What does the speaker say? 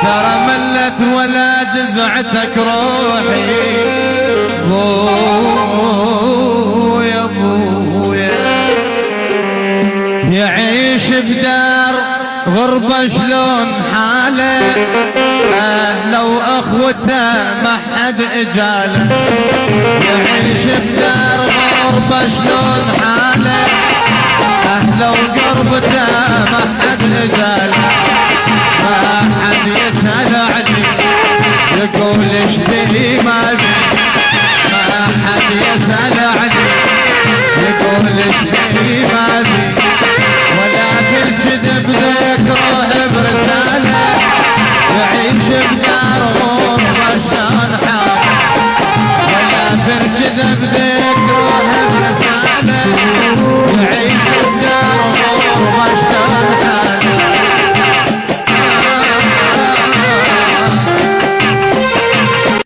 ترى ملت ولا جزعتك روحي بويا بويا يعيش بدار غربة شلون حاله أهله وأخوته ما حد إجاله يعيش بدار غربة شلون حاله أهله وقربته ما حد إجاله